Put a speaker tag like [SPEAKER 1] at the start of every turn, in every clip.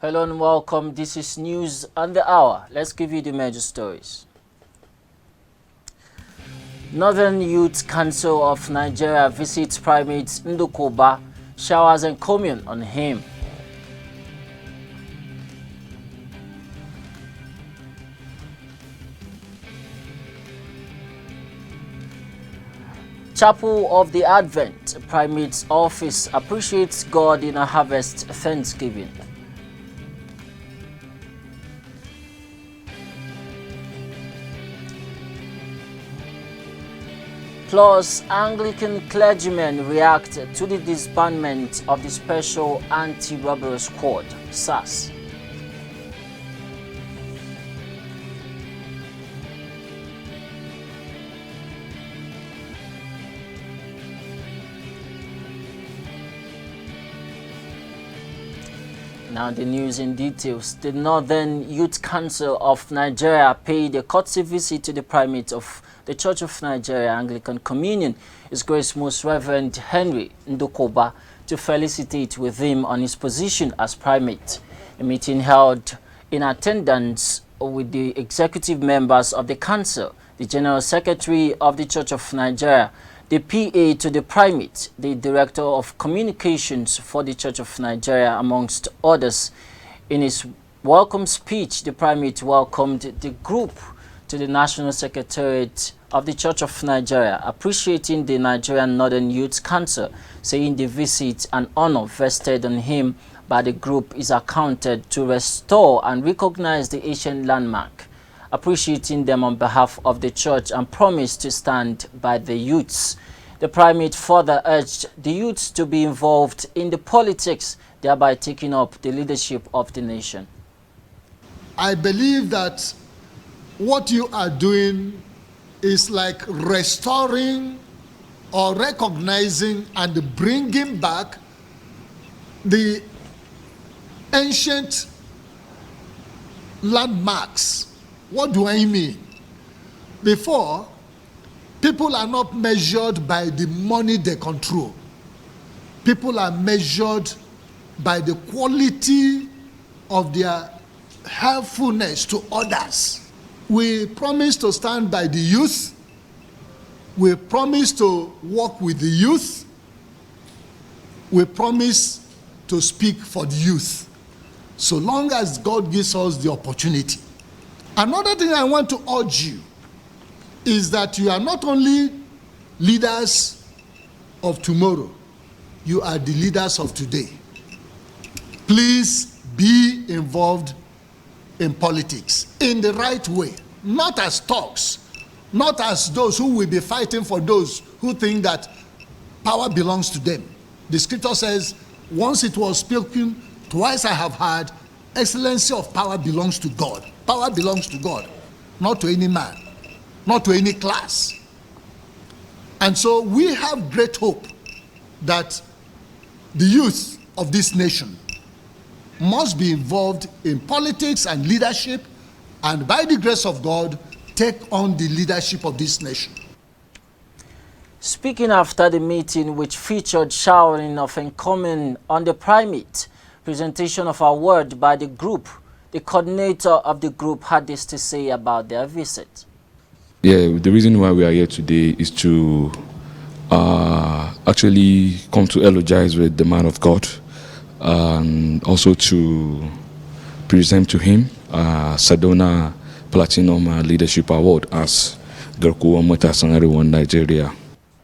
[SPEAKER 1] Hello and welcome. This is News on the Hour. Let's give you the major stories. Northern Youth Council of Nigeria visits Primate Ndukoba, showers encomium on him. Chapel of the Advent, Primate's office appreciates God in a harvest thanksgiving. Plus, Anglican clergymen react to the disbandment of the Special Anti-Robbery Squad, SAS. Now the news in details. The Northern Youth Council of Nigeria paid a courtesy visit to the Primate of the Church of Nigeria Anglican Communion, His Grace Most Reverend Henry Ndukoba, to felicitate with him on his position as Primate. A meeting held in attendance with the executive members of the Council, the General Secretary of the Church of Nigeria, the PA to the Primate, the Director of Communications for the Church of Nigeria, amongst others. In his welcome speech, the Primate welcomed the group to the National Secretariat of the Church of Nigeria, appreciating the Nigerian Northern Youth Council, saying the visit and honor vested on him by the group is accounted to restore and recognize the ancient landmark, appreciating them on behalf of the Church and promised to stand by the youths. The Primate further urged the youths to be involved in the politics, thereby taking up the leadership of the nation.
[SPEAKER 2] I believe that what you are doing is like restoring or recognizing and bringing back the ancient landmarks. What do I mean? Before, people are not measured by the money they control. People are measured by the quality of their helpfulness to others. We promise to stand by the youth. We promise to work with the youth. We promise to speak for the youth, so long as God gives us the opportunity. Another thing I want to urge you is that you are not only leaders of tomorrow, you are the leaders of today. Please be involved in politics in the right way, not as thugs, not as those who will be fighting for those who think that power belongs to them. The scripture says, once it was spoken, twice I have heard, excellency of power belongs to God. Power belongs to God, not to any man, not to any class. And so we have great hope that the youth of this nation must be involved in politics and leadership, and by the grace of God, take on the leadership of this nation.
[SPEAKER 1] Speaking after the meeting, which featured showering of encomium on the Primate, presentation of award by the group, the coordinator of the group had this to say about their visit.
[SPEAKER 3] Yeah, the reason why we are here today is to actually come to eulogize with the man of God, and also to present to him Sadona Platinum Leadership Award as Garkuwa Mutasanariwan, Nigeria.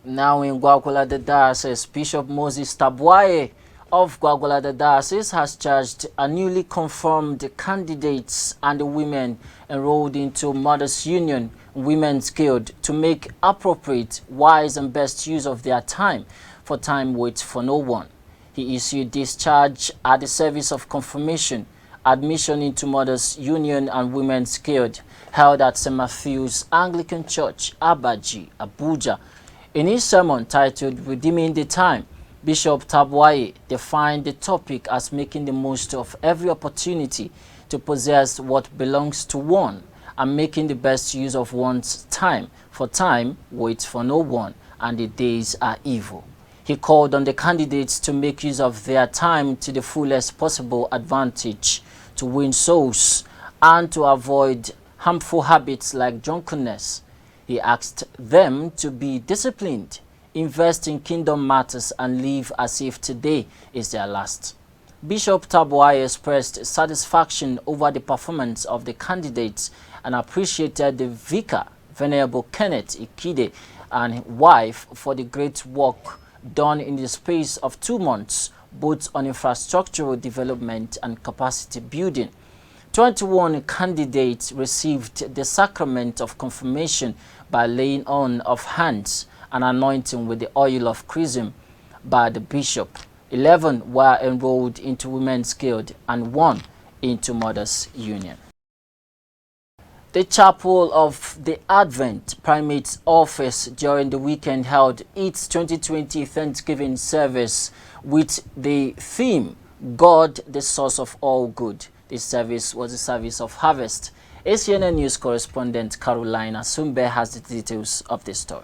[SPEAKER 1] Now in Gwagwalada Diocese, Bishop Moses Tabwaye of Gwagwalada Diocese has charged a newly confirmed candidates and the women enrolled into Mothers Union Women's Guild to make appropriate, wise and best use of their time, for time waits for no one. He issued this charge at the service of confirmation, admission into Mothers Union and Women's Guild held at St. Matthew's Anglican Church, Abaji, Abuja. In his sermon titled Redeeming the Time, Bishop Tabwaye defined the topic as making the most of every opportunity to possess what belongs to one and making the best use of one's time, for time waits for no one and the days are evil. He called on the candidates to make use of their time to the fullest possible advantage to win souls and to avoid harmful habits like drunkenness. He asked them to be disciplined, invest in kingdom matters, and live as if today is their last. Bishop Tabuai expressed satisfaction over the performance of the candidates and appreciated the vicar, Venerable Kenneth Ikide, and wife for the great work done in the space of 2 months, both on infrastructural development and capacity building. 21 candidates received the sacrament of confirmation by laying on of hands and anointing with the oil of chrism by the bishop. 11 were enrolled into Women's Guild and 1 into Mothers Union. The Chapel of the Advent Primate's Office during the weekend held its 2020 Thanksgiving service with the theme, God, the Source of All Good. This service was a service of harvest. ACNN News correspondent Caroline Asumbe has the details of this story.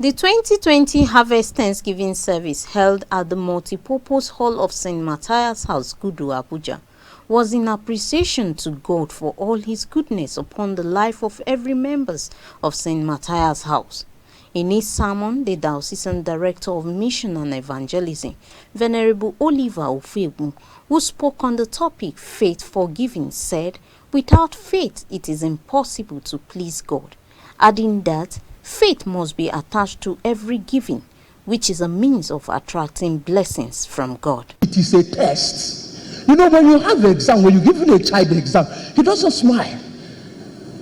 [SPEAKER 4] The 2020 Harvest Thanksgiving service held at the Multipurpose Hall of St. Matthias House, Gudu, Abuja, was in appreciation to God for all his goodness upon the life of every member of St. Matthias House. In his sermon, the Diocesan Director of Mission and Evangelism, Venerable Oliver Ofebu, who spoke on the topic Faith for Giving, said, "Without faith, it is impossible to please God," adding that faith must be attached to every giving, which is a means of attracting blessings from God.
[SPEAKER 5] It is a test. You know, when you have an exam, when you're giving a child the exam, he doesn't smile.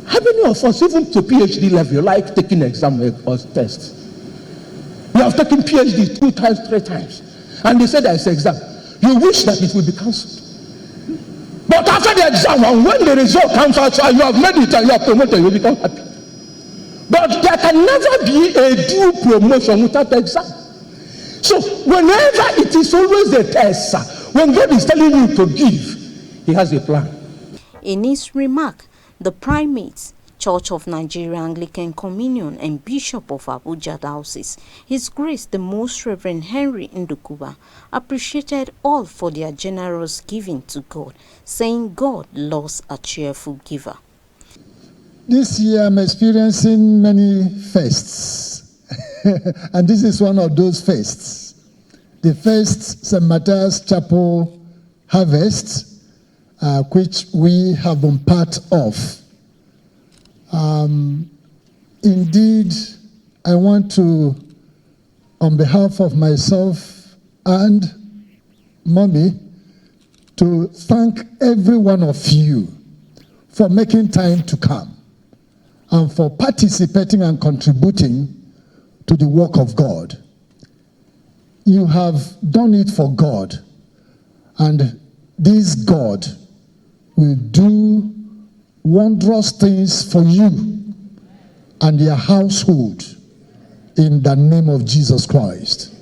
[SPEAKER 5] How many of us, even to PhD level, you like taking exam or test? You have taken PhD 2 times, 3 times, and they say there's an exam. You wish that it will be cancelled. But after the exam, and when the result comes out, and you have made it and you are promoted, you become happy. But there can never be a due promotion without the exam. So whenever it is always a test, when God is telling you to give, he has a plan.
[SPEAKER 4] In his remark, the Primates, Church of Nigeria Anglican Communion and Bishop of Abuja Diocese, His Grace the Most Reverend Henry Ndukuba, appreciated all for their generous giving to God, saying God loves a cheerful giver.
[SPEAKER 2] This year I'm experiencing many feasts, and this is one of those feasts. The first St. Matthias Chapel Harvest, which we have been part of. Indeed, I want to, on behalf of myself and Mommy, to thank every one of you for making time to come and for participating and contributing to the work of God. You have done it for God, and this God will do wondrous things for you and your household in the name of Jesus Christ.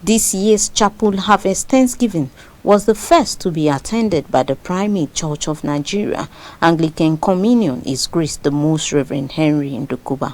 [SPEAKER 4] This year's Chapel Harvest Thanksgiving was the first to be attended by the Primate Church of Nigeria Anglican Communion, His Grace the Most Reverend Henry Ndukuba.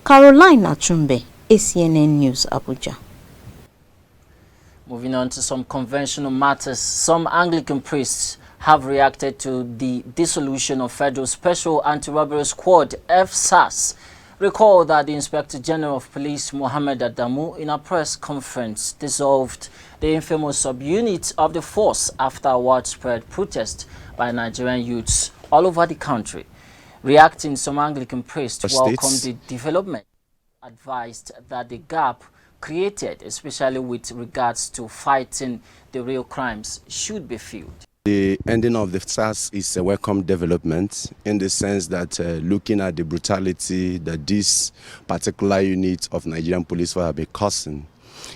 [SPEAKER 4] Caroline Achumbe, ACNN News, Abuja.
[SPEAKER 1] Moving on to some conventional matters, some Anglican priests have reacted to the dissolution of Federal Special Anti-Robbery Squad, FSAS. Recall that the Inspector General of Police, Mohammed Adamu, in a press conference, dissolved the infamous subunit of the force after a widespread protest by Nigerian youths all over the country. Reacting, some Anglican priests welcomed the development, advised that the gap created, especially with regards to fighting the real crimes, should be filled.
[SPEAKER 6] The ending of the SARS is a welcome development in the sense that looking at the brutality that this particular unit of Nigerian police have been causing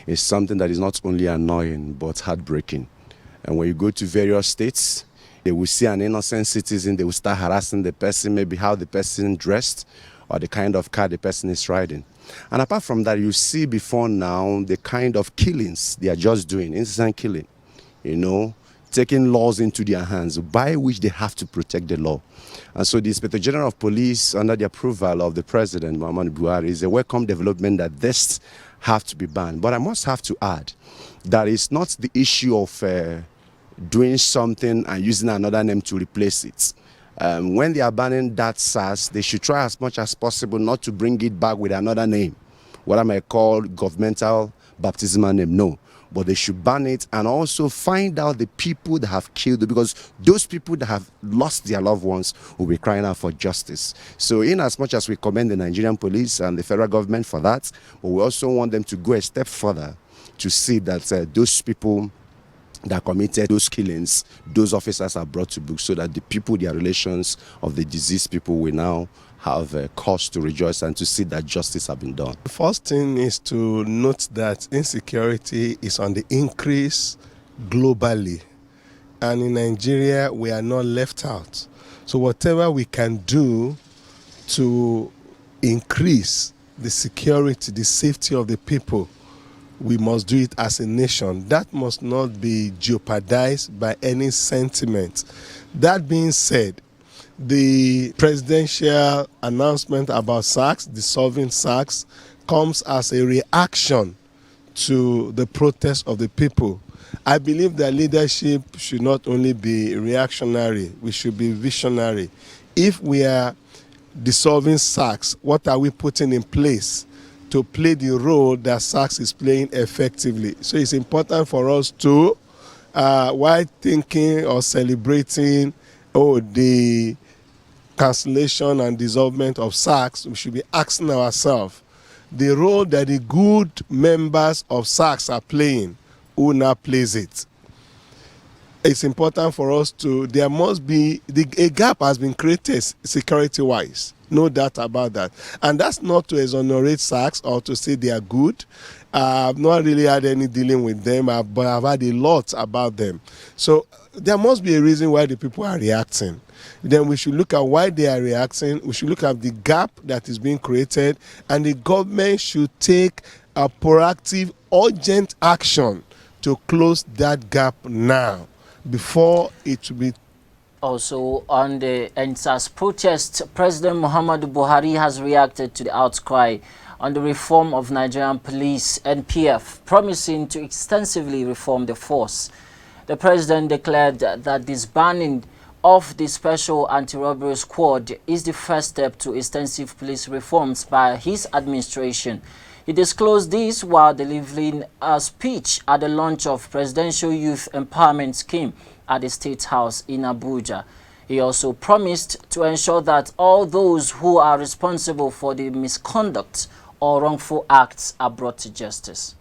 [SPEAKER 6] is something that is not only annoying but heartbreaking. And when you go to various states, they will see an innocent citizen, they will start harassing the person, maybe how the person dressed or the kind of car the person is riding. And apart from that, you see before now the kind of killings they are just doing, innocent killing, taking laws into their hands by which they have to protect the law. And so the Inspector General of Police, under the approval of the President, Muhammadu Buhari, is a welcome development that this have to be banned. But I must have to add that it's not the issue of doing something and using another name to replace it. When they are banning that SARS, they should try as much as possible not to bring it back with another name, what I might call governmental baptismal name, no. But they should ban it and also find out the people that have killed it, because those people that have lost their loved ones will be crying out for justice. So in as much as we commend the Nigerian police and the federal government for that, but we also want them to go a step further to see that those people that committed those killings, those officers are brought to book so that the people, their relations of the deceased people will now have a cause to rejoice and to see that justice has been done.
[SPEAKER 7] The first thing is to note that insecurity is on the increase globally. And in Nigeria, we are not left out. So whatever we can do to increase the security, the safety of the people, we must do it as a nation. That must not be jeopardized by any sentiment. That being said, the presidential announcement about SARS, dissolving SARS, comes as a reaction to the protest of the people. I believe that leadership should not only be reactionary, we should be visionary. If we are dissolving SARS, what are we putting in place to play the role that SARS is playing effectively? So it's important for us to, while thinking or celebrating the cancellation and dissolvement of SARS, we should be asking ourselves the role that the good members of SARS are playing, who now plays it. It's important for us to, there must be, a gap has been created security-wise, no doubt about that. And that's not to exonerate SARS or to say they are good. I've not really had any dealing with them, but I've had a lot about them. So there must be a reason why the people are reacting. Then we should look at why they are reacting. We should look at the gap that is being created, and the government should take a proactive, urgent action to close that gap now, before it will be.
[SPEAKER 1] Also, on the NSAS protest, President Muhammadu Buhari has reacted to the outcry on the reform of Nigerian police, NPF, promising to extensively reform the force. The president declared that disbanding of the Special Anti-Robbery Squad is the first step to extensive police reforms by his administration. He disclosed this while delivering a speech at the launch of Presidential Youth Empowerment Scheme at the State House in Abuja. He also promised to ensure that all those who are responsible for the misconduct or wrongful acts are brought to justice.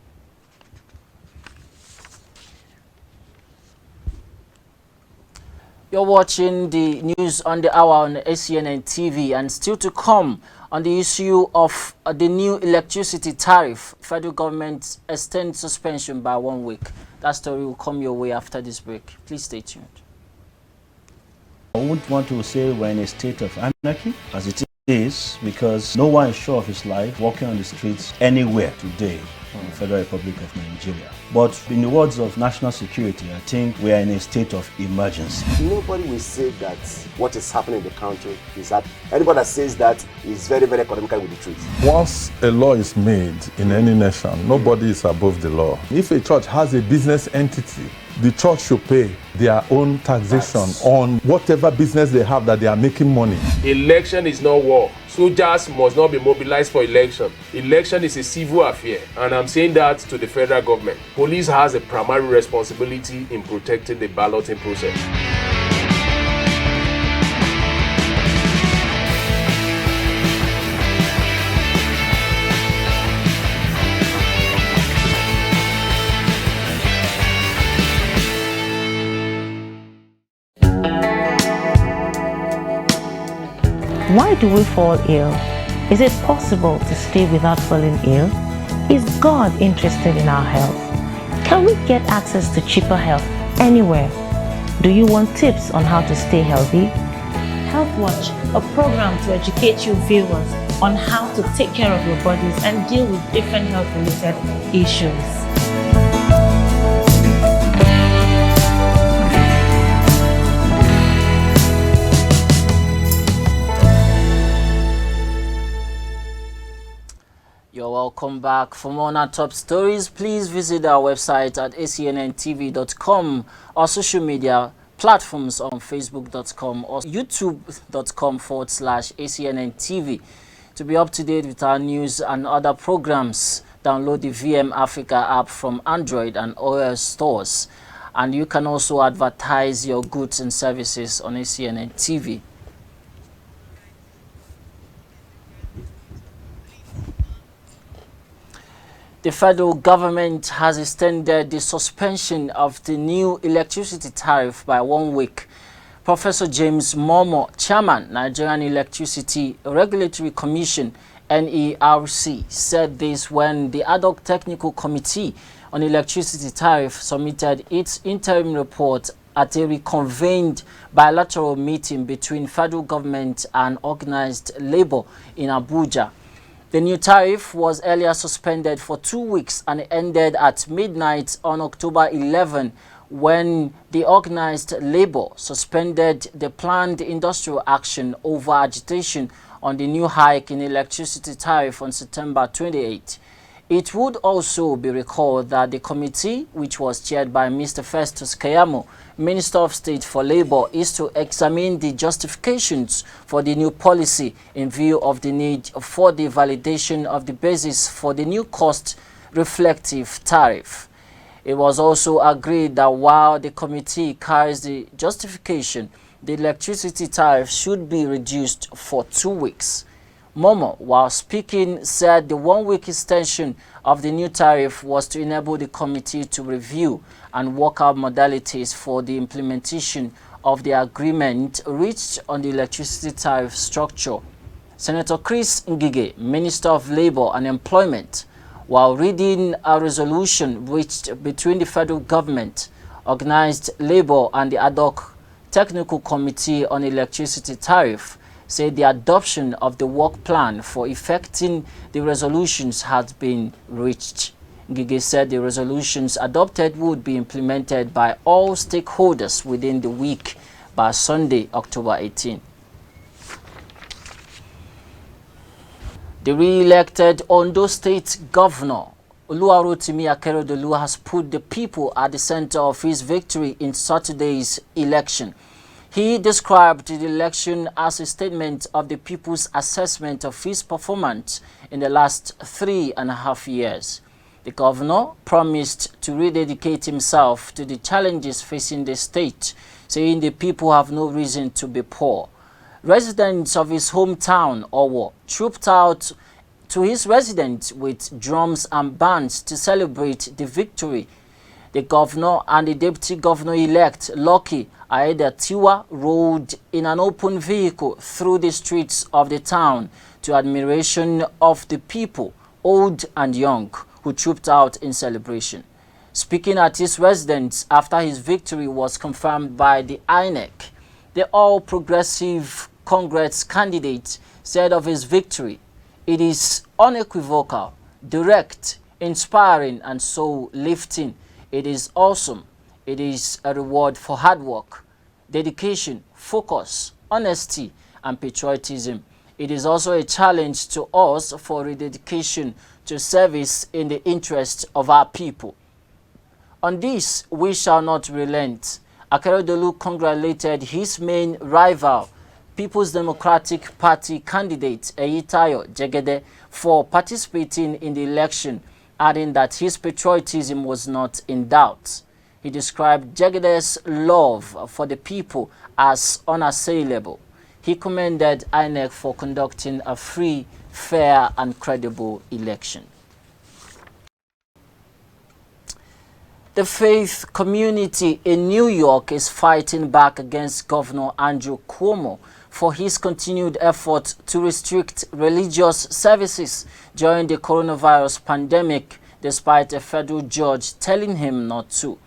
[SPEAKER 1] You're watching the news on the hour on ACNNTV, and still to come on the issue of the new electricity tariff. Federal government extends suspension by 1 week. That story will come your way after this break. Please stay tuned.
[SPEAKER 8] I wouldn't want to say we're in a state of anarchy as it is, because no one is sure of his life walking on the streets anywhere today in the Federal Republic of Nigeria. But in the words of national security, I think we are in a state of emergency.
[SPEAKER 9] Nobody will say that what is happening in the country is that. Anybody that says that is very, very economical with the truth.
[SPEAKER 10] Once a law is made in any nation, nobody is above the law. If a church has a business entity, the church should pay their own taxation on whatever business they have that they are making money.
[SPEAKER 11] Election is not war. Soldiers must not be mobilized for election. Election is a civil affair, and I'm saying that to the federal government. Police has a primary responsibility in protecting the balloting process.
[SPEAKER 12] do we fall ill? Is it possible to stay without falling ill? Is God interested in our health? Can we get access to cheaper health anywhere? Do you want tips on how to stay healthy? Health Watch, a program to educate you viewers on how to take care of your bodies and deal with different health-related issues.
[SPEAKER 1] You're welcome back. For more on our top stories, please visit our website at ACNNTV.com or social media platforms on Facebook.com or YouTube.com/ACNNTV. To be up to date with our news and other programs, download the VM Africa app from Android and iOS stores. And you can also advertise your goods and services on ACNNTV. The federal government has extended the suspension of the new electricity tariff by 1 week. Professor James Momo, Chairman, Nigerian Electricity Regulatory Commission, NERC, said this when the Ad hoc Technical Committee on Electricity Tariff submitted its interim report at a reconvened bilateral meeting between federal government and organized labor in Abuja. The new tariff was earlier suspended for 2 weeks and ended at midnight on October 11 when the organized labor suspended the planned industrial action over agitation on the new hike in electricity tariff on September 28. It would also be recalled that the committee, which was chaired by Mr. Festus Keyamo, Minister of State for Labor, is to examine the justifications for the new policy in view of the need for the validation of the basis for the new cost-reflective tariff. It was also agreed that while the committee carries the justification, the electricity tariff should be reduced for 2 weeks. Momo, while speaking, said the 1 week extension of the new tariff was to enable the committee to review and work out modalities for the implementation of the agreement reached on the electricity tariff structure. Senator Chris Ngige, Minister of Labor and Employment, while reading a resolution reached between the federal government, organized labor and the Ad hoc Technical Committee on Electricity Tariff, said the adoption of the work plan for effecting the resolutions had been reached. Ngige said the resolutions adopted would be implemented by all stakeholders within the week by Sunday, October 18. The re-elected Ondo State Governor Oluwarotimi Akeredolu has put the people at the center of his victory in Saturday's election. He described the election as a statement of the people's assessment of his performance in the last 3.5 years. The governor promised to rededicate himself to the challenges facing the state, saying the people have no reason to be poor. Residents of his hometown, Owo, trooped out to his residence with drums and bands to celebrate the victory. The governor and the deputy governor-elect, Lucky Aiyedatiwa, rode in an open vehicle through the streets of the town to admiration of the people, old and young, who trooped out in celebration. Speaking at his residence after his victory was confirmed by the INEC, the All Progressive Congress candidate said of his victory, "It is unequivocal, direct, inspiring, and soul-lifting. It is awesome. It is a reward for hard work, dedication, focus, honesty, and patriotism. It is also a challenge to us for rededication to service in the interest of our people. On this, we shall not relent." Akeredolu congratulated his main rival, People's Democratic Party candidate Eyitayo Jegede, for participating in the election, adding that his patriotism was not in doubt. He described Jegede's love for the people as unassailable. He commended INEC for conducting a free, fair, and credible election. The faith community in New York is fighting back against Governor Andrew Cuomo for his continued effort to restrict religious services during the coronavirus pandemic, despite a federal judge telling him not to.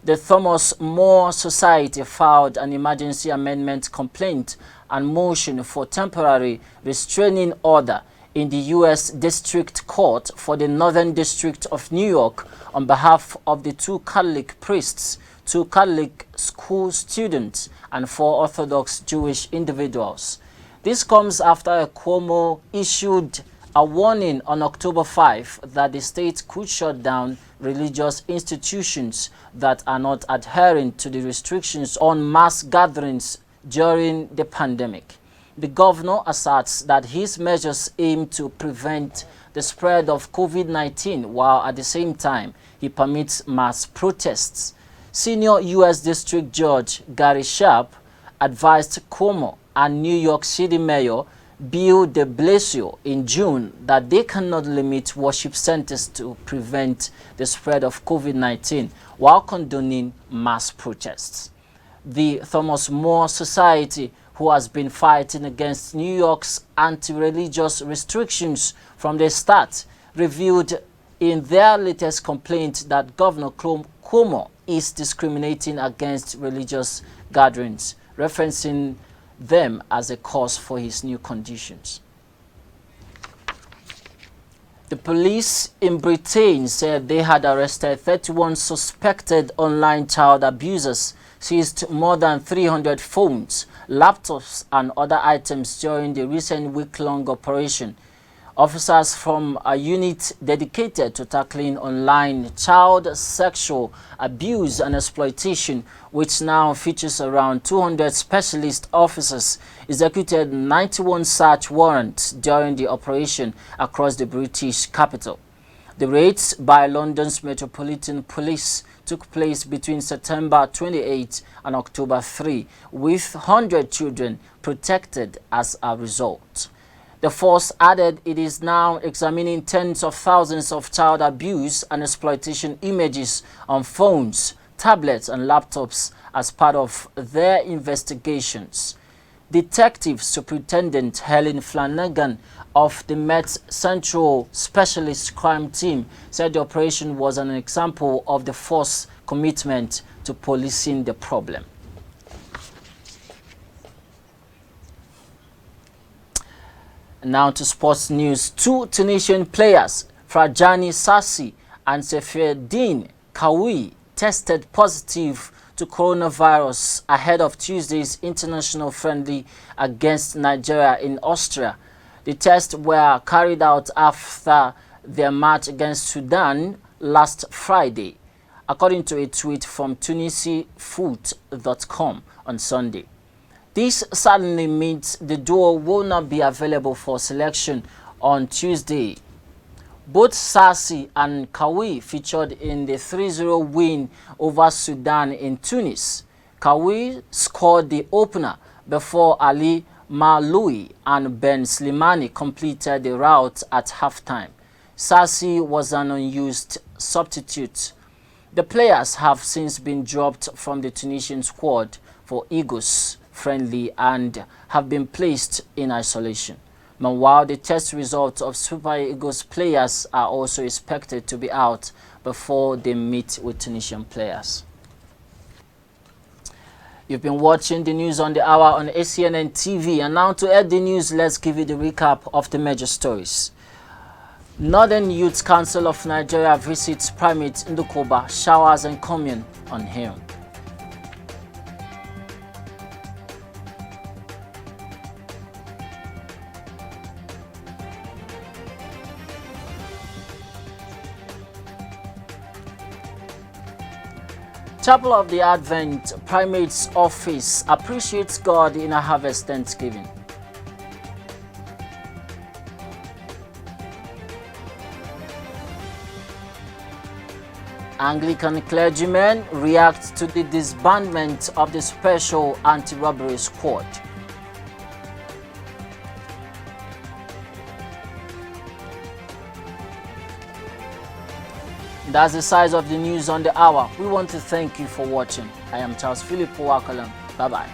[SPEAKER 1] The Thomas More Society filed an emergency amendment complaint and motion for temporary restraining order in the U.S. District Court for the Northern District of New York on behalf of the 2 Catholic priests, 2 Catholic school students, and 4 Orthodox Jewish individuals. This comes after Cuomo issued a warning on October 5 that the state could shut down religious institutions that are not adhering to the restrictions on mass gatherings during the pandemic. The governor asserts that his measures aim to prevent the spread of COVID-19 while at the same time he permits mass protests. Senior U.S. District Judge Gary Sharp advised Cuomo and New York City Mayor Bill de Blasio in June that they cannot limit worship centers to prevent the spread of COVID-19 while condoning mass protests. The Thomas More Society, who has been fighting against New York's anti-religious restrictions from the start, revealed in their latest complaint that Governor Cuomo is discriminating against religious gatherings, referencing them as a cause for his new conditions. The police in Britain said they had arrested 31 suspected online child abusers, seized more than 300 phones, laptops and other items during the recent week-long operation. Officers from a unit dedicated to tackling online child sexual abuse and exploitation, which now features around 200 specialist officers, executed 91 search warrants during the operation across the British capital. The raids by London's Metropolitan Police took place between September 28 and October 3, with 100 children protected as a result. The force added it is now examining tens of thousands of child abuse and exploitation images on phones, tablets and laptops as part of their investigations. Detective Superintendent Helen Flanagan of the Met's Central Specialist Crime Team said the operation was an example of the force's commitment to policing the problem. Now to sports news. 2 Tunisian players, Frajani Sassi and Seferdine Kawi, tested positive to coronavirus ahead of Tuesday's international friendly against Nigeria in Austria. The tests were carried out after their match against Sudan last Friday, according to a tweet from tunisifoot.com on Sunday. This suddenly means the duo will not be available for selection on Tuesday. Both Sassi and Kawi featured in the 3-0 win over Sudan in Tunis. Kawi scored the opener before Ali Maloui and Ben Slimani completed the rout at halftime. Sassi was an unused substitute. The players have since been dropped from the Tunisian squad for Eagles friendly and have been placed in isolation. Meanwhile, the test results of Super Eagles players are also expected to be out before they meet with Tunisian players. You've been watching the news on the hour on ACNNTV, and now to add the news, let's give you the recap of the major stories. Northern Youth Council of Nigeria visits Primate Ndukoba, showers and commune on him. Chapel of the Advent Primate's Office appreciates God in a harvest Thanksgiving. Anglican clergymen react to the disbandment of the Special Anti-Robbery Squad. That's the size of the news on the hour. We want to thank you for watching. I am Charles Philip Powakalam. Bye-bye.